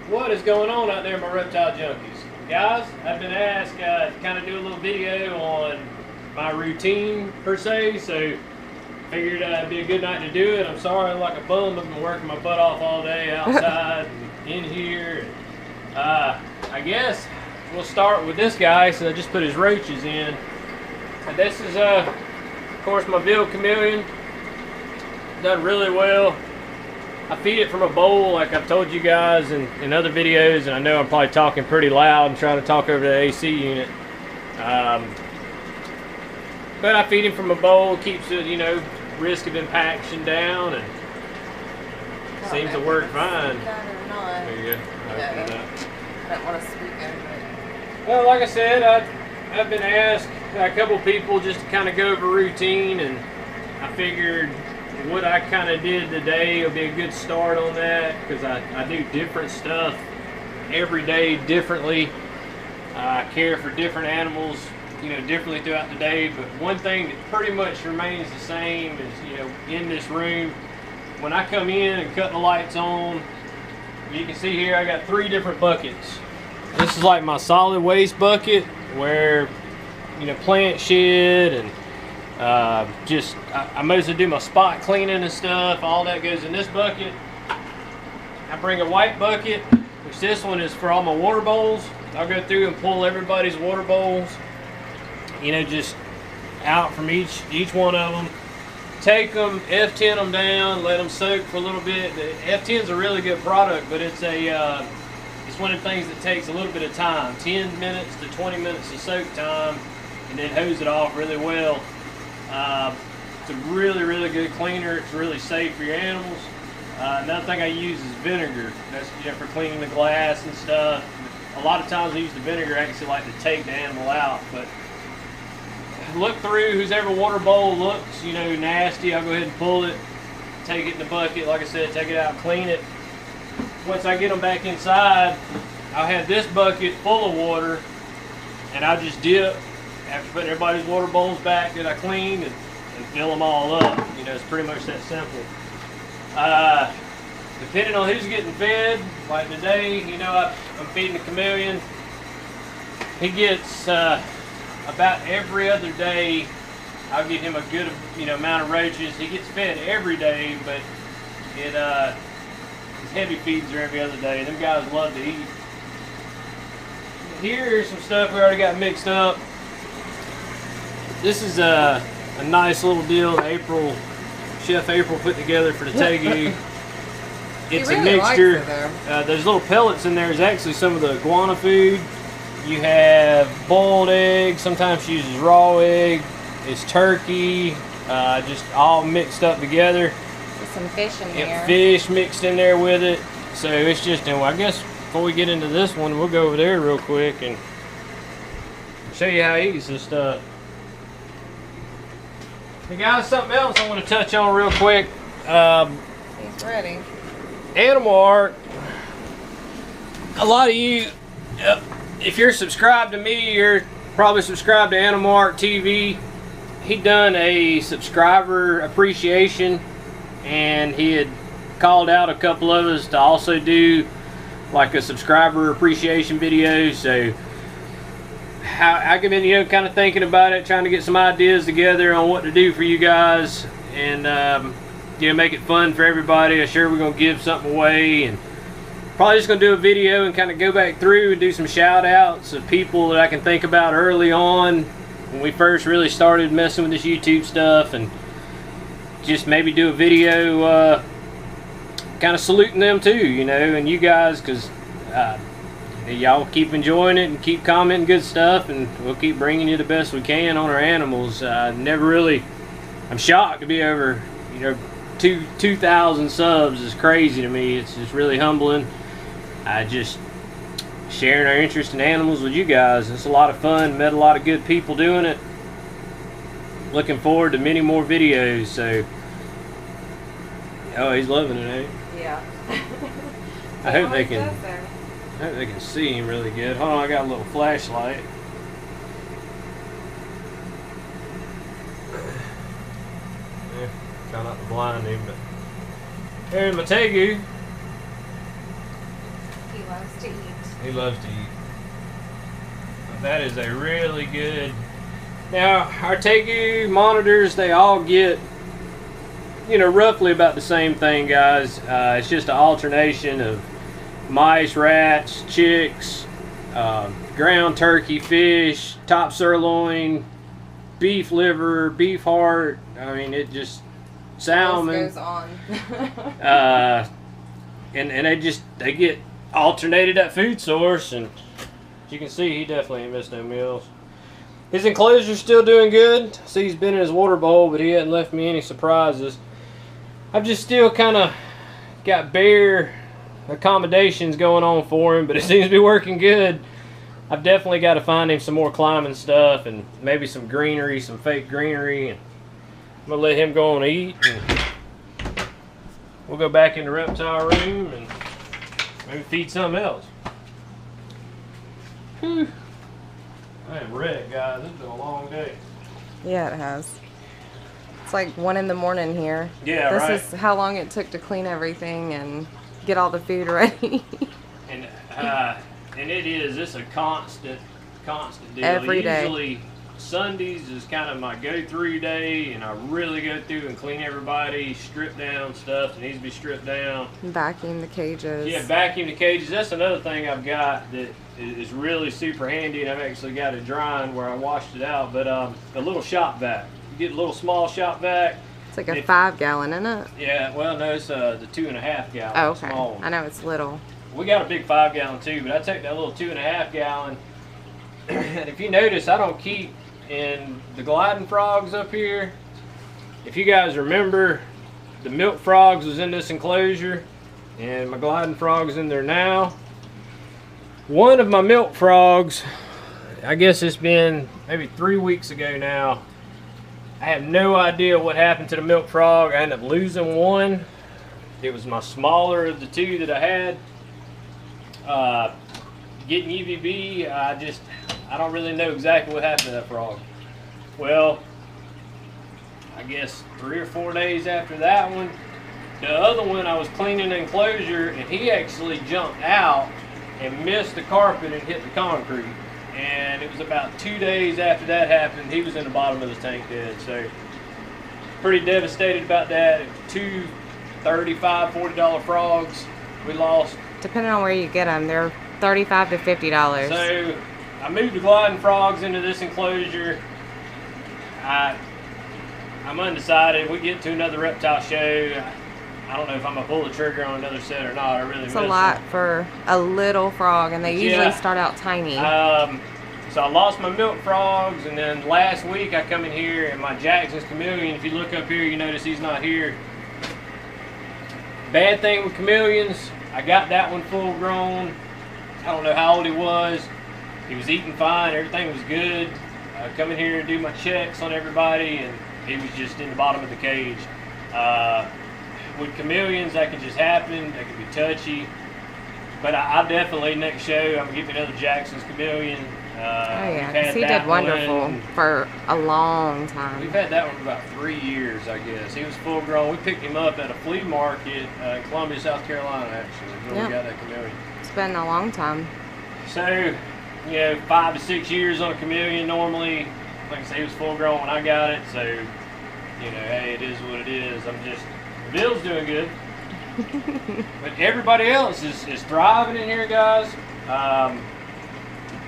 What is going on out there, my reptile junkies? Guys, I've been asked to kind of do a little video on my routine per se, so figured it'd be a good night to do it. I'm sorry I'm like a bum. I've been working my butt off all day outside and in here. I guess we'll start with this guy. So I just put his roaches in. And this is, of course, my veal chameleon. Done really well. I feed it from a bowl, like I've told you guys in other videos, and I know I'm probably talking pretty loud and trying to talk over the AC unit. But I feed him from a bowl, keeps it, you know, risk of impaction down, and seems to work fine. There you go. I don't want to speak over it. Well, like I said, I've been asked a couple people just to kind of go over routine, and I figured what I kind of did today will be a good start on that, because I do different stuff every day differently. I care for different animals, you know, differently throughout the day. But one thing that pretty much remains the same is, you know, in this room, when I come in and cut the lights on, you can see here I got 3 different buckets. This is like my solid waste bucket where, you know, plant shit and I mostly do my spot cleaning and stuff. All that goes in this bucket. I bring a white bucket, which this one is for all my water bowls. I'll go through and pull everybody's water bowls, you know, just out from each one of them. Take them, F10 them down, let them soak for a little bit. The F10 is a really good product, but it's one of the things that takes a little bit of time, 10 minutes to 20 minutes of soak time, and then hose it off really well. It's a really, really good cleaner. It's really safe for your animals. Another thing I use is vinegar. That's, you know, for cleaning the glass and stuff. A lot of times I use the vinegar actually like to take the animal out, but look through whose ever water bowl looks, you know, nasty. I'll go ahead and pull it, take it in the bucket, like I said, take it out, clean it. Once I get them back inside, I'll have this bucket full of water, and I'll just dip after putting everybody's water bowls back that I cleaned and fill them all up. You know, it's pretty much that simple. Depending on who's getting fed, like today, you know, I'm feeding the chameleon. He gets about every other day. I'll give him a good, you know, amount of roaches. He gets fed every day, but his heavy feeds are every other day. Them guys love to eat. Here's some stuff we already got mixed up. This is a nice little deal that Chef April put together for the Tegu. It's really a mixture. There's little pellets in there is actually some of the iguana food. You have boiled egg, sometimes she uses raw egg. It's turkey, just all mixed up together. There's some fish in there. Fish mixed in there with it. So it's just, and I guess before we get into this one, we'll go over there real quick and show you how he eats this stuff. Hey guys, something else I want to touch on real quick. He's ready. Animal art. A lot of you, if you're subscribed to me, you're probably subscribed to Animal Art TV. He done a subscriber appreciation, and he had called out a couple of us to also do like a subscriber appreciation video. So I've been, you know, kind of thinking about it, trying to get some ideas together on what to do for you guys, and you know, make it fun for everybody. I'm sure we're gonna give something away, and probably just gonna do a video and kind of go back through and do some shout outs of people that I can think about early on when we first really started messing with this YouTube stuff, and just maybe do a video kind of saluting them too, you know, and you guys, because y'all keep enjoying it and keep commenting good stuff, and we'll keep bringing you the best we can on our animals. I'm shocked to be over, you know, 2,000 subs is crazy to me. It's just really humbling. Just sharing our interest in animals with you guys. It's a lot of fun. Met a lot of good people doing it. Looking forward to many more videos. So, oh, he's loving it, eh? Yeah. I hope they can see him really good. Hold on, I got a little flashlight. Yeah, try not to blind him, but there's my Tegu. He's loves to eat. He loves to eat. But that is a really good. Now, our Tegu monitors, they all get, you know, roughly about the same thing, guys. It's just an alternation of mice, rats, chicks, ground turkey, fish, top sirloin, beef liver, beef heart. I mean, it just salmon. Goes on. And they get alternated at food source, and as you can see, he definitely ain't missed no meals. His enclosure's still doing good. See, he's been in his water bowl, but he hasn't left me any surprises. I've just still kind of got bare accommodations going on for him, but it seems to be working good. I've definitely got to find him some more climbing stuff and maybe some greenery, some fake greenery. And I'm going to let him go on and eat. And we'll go back in the reptile room and maybe feed something else. Whew. I am wrecked, guys. This has been a long day. Yeah, it has. It's like 1 in the morning here. Yeah, right. This is how long it took to clean everything and get all the food ready. And it's a constant deal. Every day. Usually Sundays is kind of my go-through day, and I really go through and clean everybody, strip down stuff that needs to be stripped down. Vacuum the cages. Yeah, vacuum the cages. That's another thing I've got that is really super handy, and I've actually got it drying where I washed it out. But a little shop vac. You get a little small shop vac. It's like a 5-gallon, isn't it? Yeah, well, no, it's the 2.5 gallon. Oh, okay. Small one. I know it's little. We got a big 5-gallon too, but I take that little 2.5 gallon. And if you notice, I don't keep in the gliding frogs up here. If you guys remember, the milk frogs was in this enclosure, and my gliding frog's in there now. One of my milk frogs, I guess it's been maybe 3 weeks ago now. I have no idea what happened to the milk frog. I ended up losing one. It was my smaller of the two that I had. Getting UVB, I don't really know exactly what happened to that frog. Well, I guess 3 or 4 days after that one, the other one, I was cleaning the enclosure, and he actually jumped out and missed the carpet and hit the concrete. And it was about 2 days after that happened, he was in the bottom of the tank dead. So pretty devastated about that. Two $35, $40 frogs we lost. Depending on where you get them, they're $35 to $50. So I moved the gliding frogs into this enclosure. I'm undecided. We get to another reptile show. I don't know if I'm gonna pull the trigger on another set or not. I really miss It's a lot for a little frog, and they usually start out tiny. So I lost my milk frogs, and then last week I come in here and my Jackson's chameleon. If you look up here, you notice he's not here. Bad thing with chameleons, I got that one full grown. I don't know how old he was. He was eating fine, everything was good. I come in here and do my checks on everybody, and he was just in the bottom of the cage. With chameleons, that can just happen. They can be touchy. But I definitely, next show, I'm going to give you another Jackson's chameleon. Oh yeah, because he did wonderful for a long time. We've had that one for about 3 years, I guess. He was full grown. We picked him up at a flea market in Columbia, South Carolina, actually, where we got that chameleon. It's been a long time. So, 5 to 6 years on a chameleon normally. Like I say, he was full grown when I got it, so, hey, it is what it is. Bill's doing good. But everybody else is thriving in here, guys.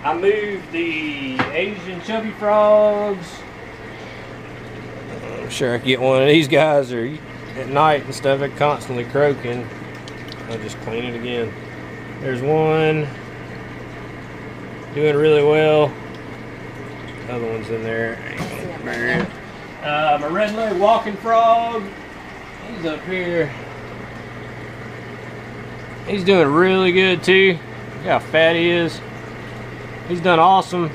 I moved the Asian chubby frogs. I'm sure I can get one of these guys, or at night and stuff, they're constantly croaking. I'll just clean it again. There's one doing really well. Other one's in there. My red-legged walking frog, he's up here. He's doing really good too. Look how fat he is. He's done awesome.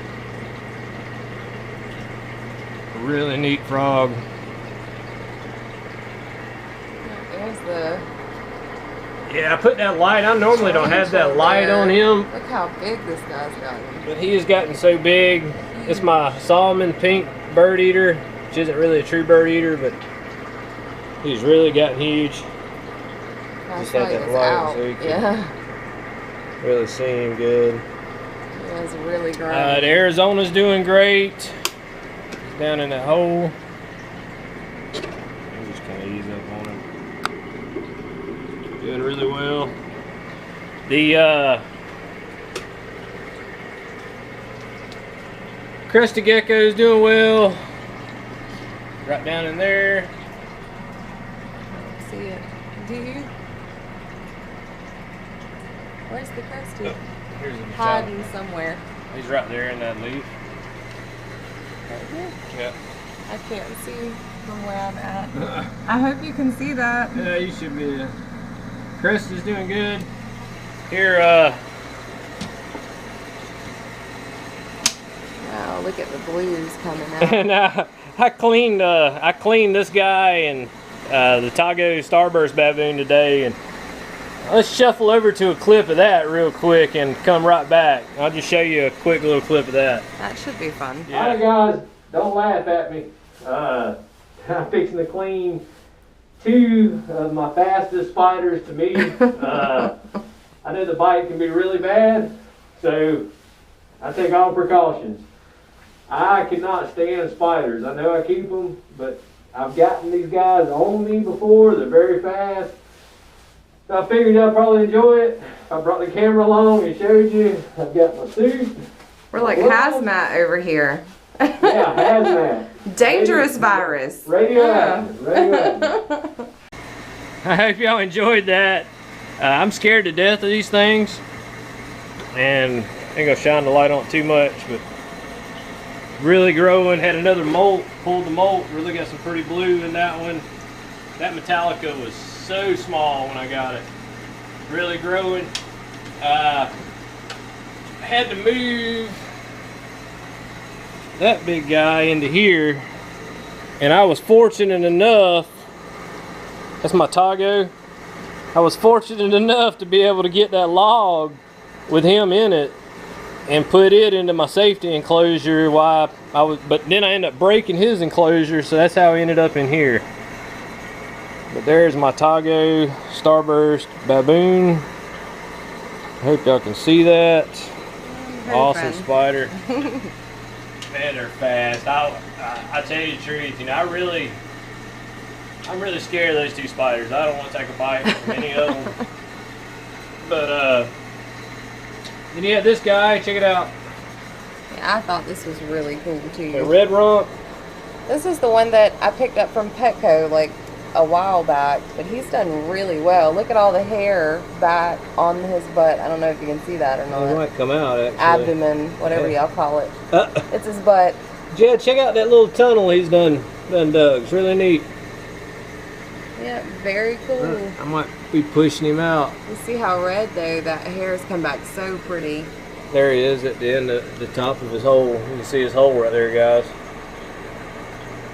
Really neat frog. There's the... Yeah, I put that light. I normally don't have that light on him. Look how big this guy's gotten. But he has gotten so big. It's my Solomon pink bird eater, which isn't really a true bird eater, but he's really gotten huge. I Just saw had he that was light out. so you can... Yeah. Really seeing good. It was really great. The Arizona's doing great. He's down in that hole. I'm just kind of ease up on him. Doing really well. The Crested Gecko is doing well. Right down in there. I don't see it. Do you? Where's the crested? Oh, here's the hiding somewhere. He's right there in that leaf. Right here? Yep. I can't see from where I'm at. I hope you can see that. Yeah, you should be. Crest is doing good. Here, Wow, look at the blues coming out. and I cleaned this guy and the Tago Starburst Baboon today, and let's shuffle over to a clip of that real quick and come right back. I'll just show you a quick little clip of that. That should be fun. Yeah. Alright guys, don't laugh at me. I'm fixing to clean 2 of my fastest spiders to me. I know the bite can be really bad, so I take all precautions. I cannot stand spiders. I know I keep them, but I've gotten these guys on me before. They're very fast. So I figured I'd probably enjoy it. I brought the camera along and showed you. I've got my suit. We're like hazmat over here. Yeah, hazmat. Dangerous virus. Radioactive. Radioactive. I hope y'all enjoyed that. I'm scared to death of these things. And I ain't gonna shine the light on it too much, but really growing. Had another molt, pulled the molt, really got some pretty blue in that one. That Metallica was so small when I got it. Really growing. I had to move that big guy into here, and I was fortunate enough, that's my Tago, I was fortunate enough to be able to get that log with him in it and put it into my safety enclosure while but then I ended up breaking his enclosure, so that's how I ended up in here. But there's my Tago Starburst Baboon. I hope y'all can see that. Awesome fun spider. Man, they're fast. I tell you the truth, you know, I'm really scared of those 2 spiders. I don't want to take a bite from any of them. But then you have this guy, check it out. Yeah, I thought this was really cool too. The red rump. This is the one that I picked up from Petco like a while back, but he's done really well. Look at all the hair back on his butt. I don't know if you can see that or not. It might come out actually. Abdomen, whatever y'all call it. It's his butt. Jed, check out that little tunnel he's done dug. It's really neat. Yeah, very cool. I might be pushing him out. You see how red though, that hair's come back so pretty. There he is at the end of the top of his hole. You can see his hole right there, guys.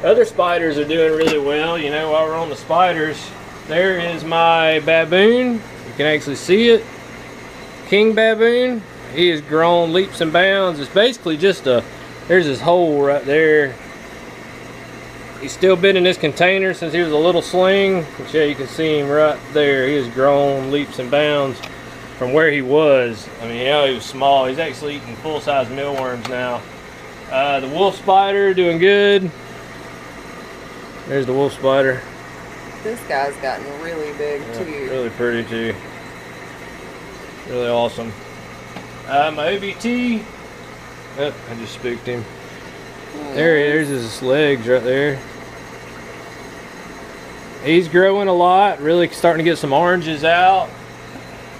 Other spiders are doing really well. You know, while we're on the spiders, there is my baboon. You can actually see it. King baboon. He has grown leaps and bounds. It's basically just there's his hole right there. He's still been in this container since he was a little sling. Which, yeah, you can see him right there. He has grown leaps and bounds from where he was. I mean, you know, he was small. He's actually eating full-size mealworms now. The wolf spider doing good. There's the wolf spider. This guy's gotten really big too. Really pretty too. Really awesome. My OBT. Oh, I just spooked him. There's his legs right there. He's growing a lot. Really starting to get some oranges out.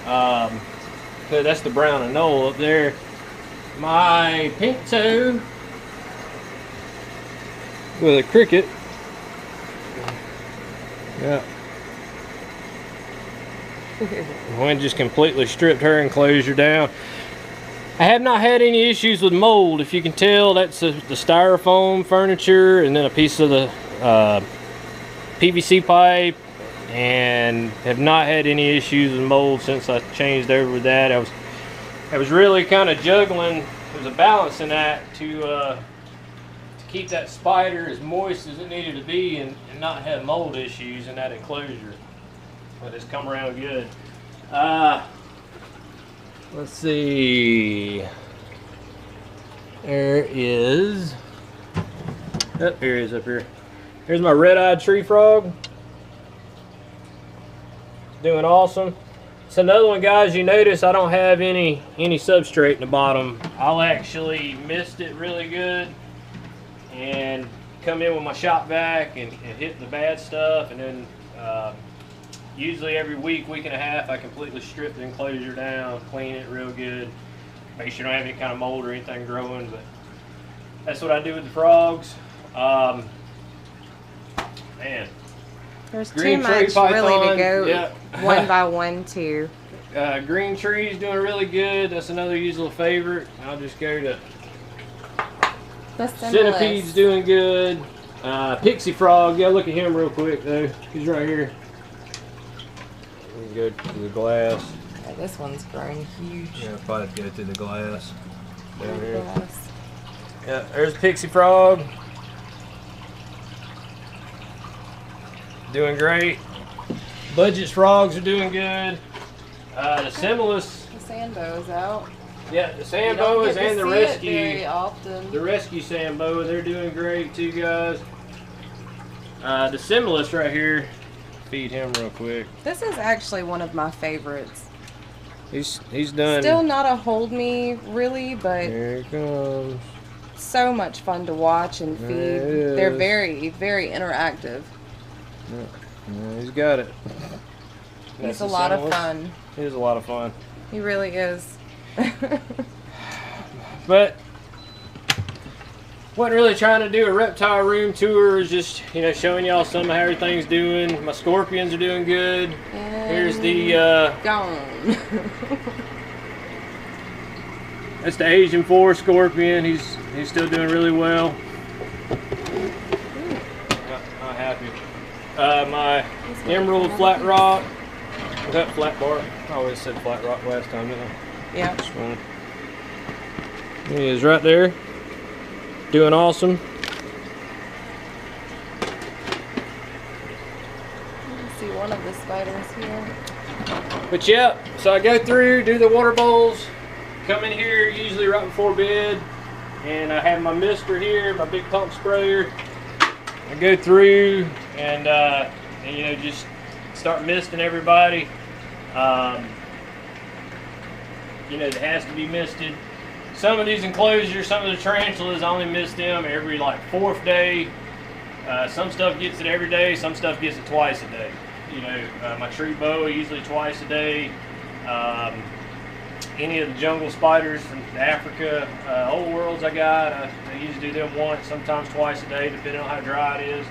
That's the brown and knoll up there. My pink toe with a cricket. Yeah. Wind just completely stripped her enclosure down. I have not had any issues with mold. If you can tell, that's the styrofoam furniture and then a piece of the PVC pipe, and have not had any issues with mold since I changed over with that. I was really kind of juggling. There's a balance in that to keep that spider as moist as it needed to be and not have mold issues in that enclosure. But it's come around good. Let's see. There is. Oh, here he is up here. Here's my red-eyed tree frog. Doing awesome. It's another one, guys. You notice I don't have any substrate in the bottom. I'll actually mist it really good and come in with my shop vac and hit the bad stuff, and then usually every week and a half I completely strip the enclosure down, clean it real good, make sure I don't have any kind of mold or anything growing. But that's what I do with the frogs. Man, there's green too much python, really to go yeah. one by one too. Green tree's doing really good. That's another usual favorite. I'll just go to Centipede's doing good. Pixie Frog, yeah, look at him real quick though. He's right here. We can go to the glass. Yeah, this one's grown huge. Yeah, probably have to go through the glass. Down here. Glass. Yeah, there's Pixie Frog. Doing great. Budget's frogs are doing good. The Simulus. The sandbow's out. Yeah, the sandboas and the rescue. Very often. The rescue sandboa, they're doing great too, guys. The Simulus right here. Feed him real quick. This is actually one of my favorites. He's done. Still not a hold me really, but Here he comes. so much fun to watch and feed. There it They're is. very, very interactive. Yeah, he's got it. He's That's a the lot of Simulus. fun. He is a lot of fun. He really is. But wasn't really trying to do a reptile room tour. Is just, you know, showing y'all some of how everything's doing. My scorpions are doing good. And Here's the gone. that's the Asian 4 scorpion. He's still doing really well. Not happy. My emerald flat rock. That flat bark. I always said flat rock last time, didn't I? Yeah. This one. He is right there. Doing awesome. See one of the spiders here. But yeah, so I go through, do the water bowls, come in here usually right before bed, and I have my mister here, my big pump sprayer. I go through and you know, just start misting everybody. You know, it has to be misted. Some of these enclosures, some of the tarantulas, I only mist them every like 4th day. Some stuff gets it every day, some stuff gets it twice a day. You know, my tree boa usually twice a day. Any of the jungle spiders from Africa, old worlds I got, I usually do them once, sometimes twice a day, depending on how dry it is.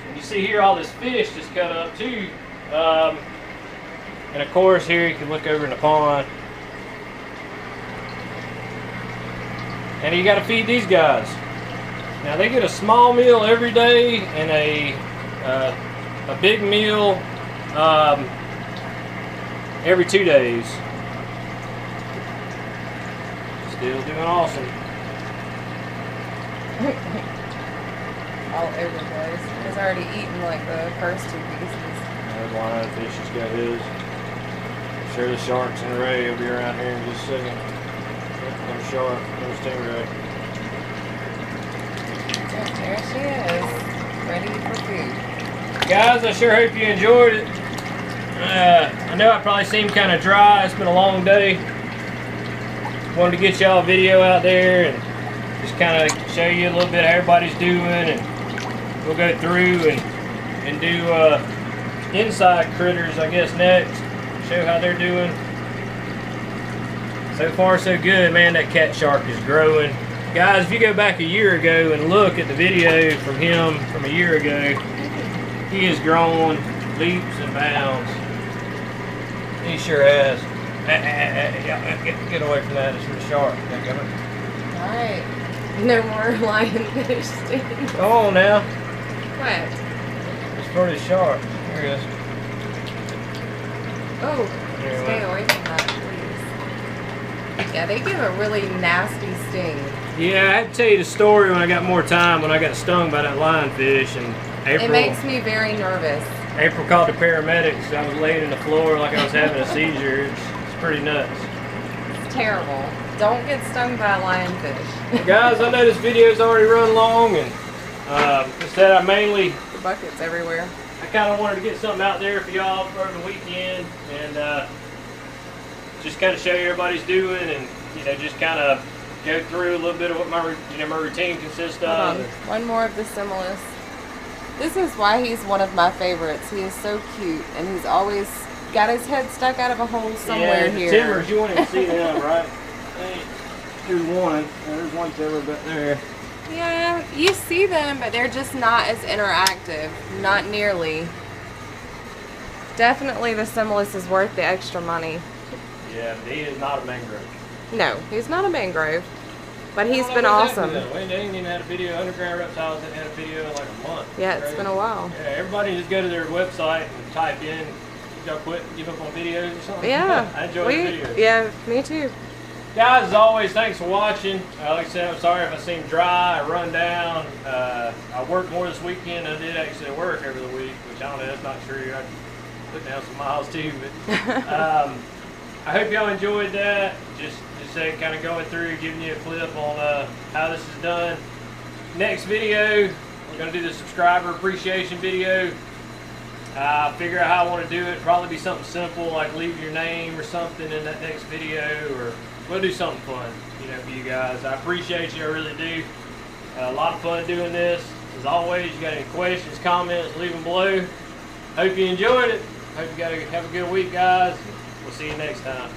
And you see here all this fish just cut up too. And of course here you can look over in the pond. And you got to feed these guys. Now they get a small meal every day and a big meal every 2 days. Still doing awesome. All over the place. He's already eaten like the first 2 pieces. There's lionfish, he's got his. I'm sure the sharks and ray will be around here in just a second. There's shark, there's stingray. There she is, ready for food. Guys, I sure hope you enjoyed it. I know I probably seem kind of dry. It's been a long day. Wanted to get y'all a video out there and just kind of show you a little bit how everybody's doing, and we'll go through and do inside critters, I guess, next. Show how they're doing. So far, so good, man. That cat shark is growing. Guys, if you go back a year ago and look at the video from him from a year ago, he has grown leaps and bounds. He sure has. Get away from that. It's from the shark. Alright. No more lionfish sting. Come on now. What? It's for the shark. Here it is. Oh, Here, stay what? away from that, please. Yeah, they give a really nasty sting. Yeah, I had to tell you the story when I got more time, when I got stung by that lionfish, and April. It makes me very nervous. April called the paramedics. I was laying in the floor like I was having a seizure. It's pretty nuts. It's terrible. Don't get stung by a lionfish. Guys, I know this video's already run long, and instead I mainly... The bucket's everywhere. I kind of wanted to get something out there for y'all for the weekend, and just kind of show you everybody's doing, and just kind of go through a little bit of what my my routine consists of. Hold on. One more of the Similis. This is why he's one of my favorites. He is so cute, and he's always got his head stuck out of a hole somewhere yeah, here. Timbers, you won't even see them, right? Here's one. There's one timber back there. Yeah, you see them, but they're just not as interactive. Not nearly. Definitely the Similis is worth the extra money. Yeah, but he is not a mangrove. No, he's not a mangrove, but he's been what's awesome. happening, though. We ain't even had a video. Underground Reptiles hasn't had a video in like a month. Yeah, it's been a while. Yeah, everybody just go to their website and type in, y'all quit, give up on videos or something. Yeah, I enjoy the videos. Yeah, me too. Guys, as always, thanks for watching. Like I said, I'm sorry if I seem dry, I run down. I worked more this weekend than I did actually work every week, which I don't know, that's not true. I put down some miles too, but I hope y'all enjoyed that. Just say kind of going through, giving you a clip on how this is done. Next video, we're gonna do the subscriber appreciation video. Figure out how I want to do it. Probably be something simple like leave your name or something in that next video, or we'll do something fun, for you guys. I appreciate you, I really do. A lot of fun doing this. As always, you got any questions, comments, leave them below. Hope you enjoyed it. Hope you have a good week, guys. We'll see you next time.